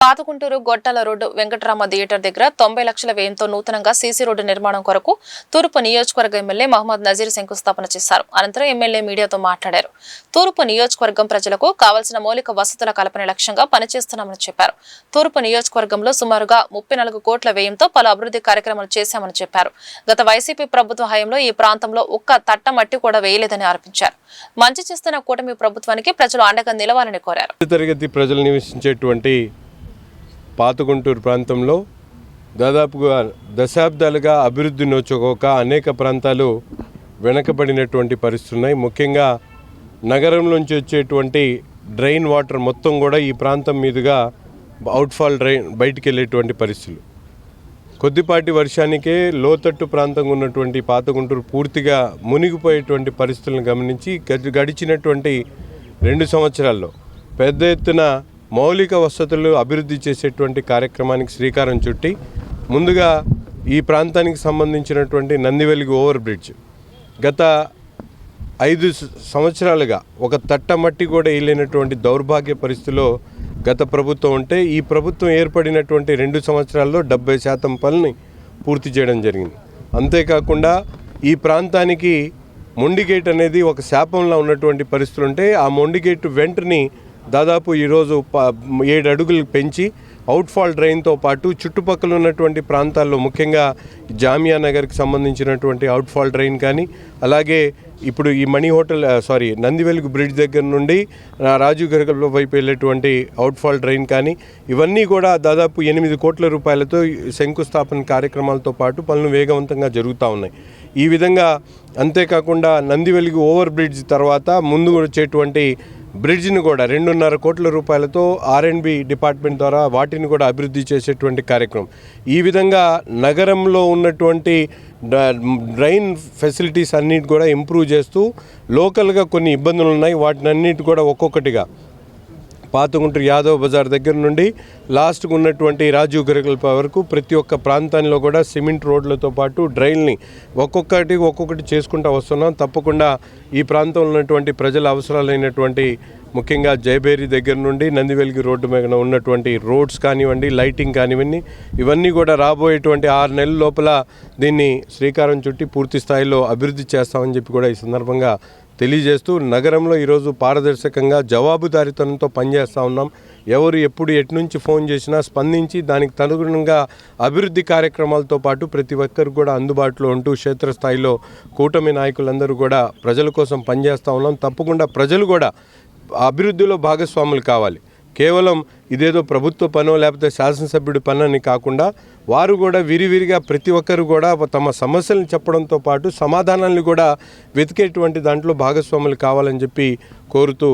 పాతగుంటూరు గొట్టాల road Venkatarama theatre దగ్గర 90 లక్షల వ్యయంతో నూతనంగా సీసీ రోడ్డు నిర్మాణం కొరకు తూర్పు నియోజకవర్గ ఎమ్మెల్యే మహమ్మద్ నజీర్ శంకుస్థాపన చేశారు. అనంతరం ఎమ్మెల్యే మీడియాతో మాట్లాడారు. తూర్పు నియోజకవర్గం ప్రజలకు కావాల్సిన మౌలిక వసతుల కల్పన లక్ష్యంగా పనిచేస్తున్నామని చెప్పారు. తూర్పు నియోజకవర్గంలో సుమారుగా 34 కోట్ల వ్యయంతో పలు అభివృద్ధి కార్యక్రమాలు చేశామని చెప్పారు. గత వైసీపీ ప్రభుత్వ హయాంలో ఈ ప్రాంతంలో ఒక్క తట్ట మట్టి కూడా వేయలేదని ఆరోపించారు. మంచి చేస్తున్న కూటమి ప్రభుత్వానికి ప్రజలు అండగా నిలవాలని కోరారు. తరగతి ప్రజలు నివసించేటువంటి పాతగుంటూరు ప్రాంతంలో దాదాపుగా దశాబ్దాలుగా అభివృద్ధి నోచుకోక అనేక ప్రాంతాలు వెనకబడినటువంటి పరిస్థితులు ఉన్నాయి. ముఖ్యంగా నగరంలోంచి వచ్చేటువంటి డ్రైన్ వాటర్ మొత్తం కూడా ఈ ప్రాంతం మీదుగా అవుట్ఫాల్ డ్రైన్ బయటికి వెళ్ళేటువంటి పరిస్థితులు. కొద్దిపాటి వర్షానికే లోతట్టు ప్రాంతంగా ఉన్నటువంటి పాతగుంటూరు పూర్తిగా మునిగిపోయేటువంటి పరిస్థితులను గమనించి గడిచినటువంటి 2 సంవత్సరాల్లో పెద్ద ఎత్తున మౌలిక వసతులు అభివృద్ధి చేసేటువంటి కార్యక్రమానికి శ్రీకారం చుట్టి ముందుగా ఈ ప్రాంతానికి సంబంధించినటువంటి నందివెలుగు ఓవర్ బ్రిడ్జ్ గత 5 సంవత్సరాలుగా ఒక తట్టమట్టి కూడా వేయలేనటువంటి దౌర్భాగ్య పరిస్థితిలో గత ప్రభుత్వం ఉంటే ఈ ప్రభుత్వం ఏర్పడినటువంటి 2 సంవత్సరాల్లో 70% పనులని పూర్తి చేయడం జరిగింది. అంతేకాకుండా ఈ ప్రాంతానికి మొండిగేట్ అనేది ఒక శాపంలో ఉన్నటువంటి పరిస్థితులు ఉంటే ఆ మొండిగేట్ వెంటనే దాదాపు ఈరోజు 7 అడుగులు పెంచి అవుట్ఫాల్ డ్రైన్తో పాటు చుట్టుపక్కల ఉన్నటువంటి ప్రాంతాల్లో ముఖ్యంగా జామియా నగర్కి సంబంధించినటువంటి అవుట్ఫాల్ డ్రైన్ కానీ అలాగే ఇప్పుడు ఈ మణి హోటల్ నందివెలుగు బ్రిడ్జ్ దగ్గర నుండి రాజీవ్ గర్గల్ వైపు వెళ్ళేటువంటి అవుట్ఫాల్ డ్రైన్ కానీ ఇవన్నీ కూడా దాదాపు 8 కోట్ల రూపాయలతో శంకుస్థాపన కార్యక్రమాలతో పాటు పనులు వేగవంతంగా జరుగుతూ ఉన్నాయి. ఈ విధంగా అంతేకాకుండా నందివెలుగు ఓవర్ బ్రిడ్జ్ తర్వాత ముందు వచ్చేటువంటి బ్రిడ్జ్ని కూడా 2.5 కోట్ల రూపాయలతో R&B డిపార్ట్మెంట్ ద్వారా వాటిని కూడా అభివృద్ధి చేసేటువంటి కార్యక్రమం. ఈ విధంగా నగరంలో ఉన్నటువంటి డ్రైన్ ఫెసిలిటీస్ అన్నిటి కూడా ఇంప్రూవ్ చేస్తూ లోకల్గా కొన్ని ఇబ్బందులు ఉన్నాయి. వాటిని అన్నిటి కూడా ఒక్కొక్కటిగా పాతగుంటూరు యాదవ్ బజార్ దగ్గర నుండి లాస్ట్కు ఉన్నటువంటి రాజీవ్ గర్గల్ వరకు ప్రతి ఒక్క ప్రాంతంలో కూడా సిమెంట్ రోడ్లతో పాటు డ్రైన్ని ఒక్కొక్కటి చేసుకుంటూ వస్తున్నాం. తప్పకుండా ఈ ప్రాంతంలో ఉన్నటువంటి ప్రజల అవసరాలైనటువంటి ముఖ్యంగా జయబేరి దగ్గర నుండి నందివెలుగు రోడ్డు మీద ఉన్నటువంటి రోడ్స్ కానివ్వండి, లైటింగ్ కానివ్వండి, ఇవన్నీ కూడా రాబోయేటువంటి 6 నెలల లోపల దీన్ని శ్రీకారం చుట్టి పూర్తి స్థాయిలో అభివృద్ధి చేస్తామని చెప్పి కూడా ఈ సందర్భంగా తెలియజేస్తూ నగరంలో ఈరోజు పారదర్శకంగా జవాబుదారీతనంతో పనిచేస్తూ ఉన్నాం. ఎవరు ఎప్పుడు ఎటు నుంచి ఫోన్ చేసినా స్పందించి దానికి తనుగుణంగా అభివృద్ధి కార్యక్రమాలతో పాటు ప్రతి ఒక్కరు కూడా అందుబాటులో ఉంటూ క్షేత్రస్థాయిలో కూటమి నాయకులందరూ కూడా ప్రజల కోసం పనిచేస్తూ ఉన్నాం. తప్పకుండా ప్రజలు కూడా అభివృద్ధిలో భాగస్వాములు కావాలి. కేవలం ఇదేదో ప్రభుత్వ పనో లేకపోతే శాసనసభ్యుడి పనని కాకుండా వారు కూడా విరివిరిగా ప్రతి ఒక్కరు కూడా తమ సమస్యలను చెప్పడంతో పాటు సమాధానాలను కూడా వెతికేటువంటి దాంట్లో భాగస్వాములు కావాలని చెప్పి కోరుతూ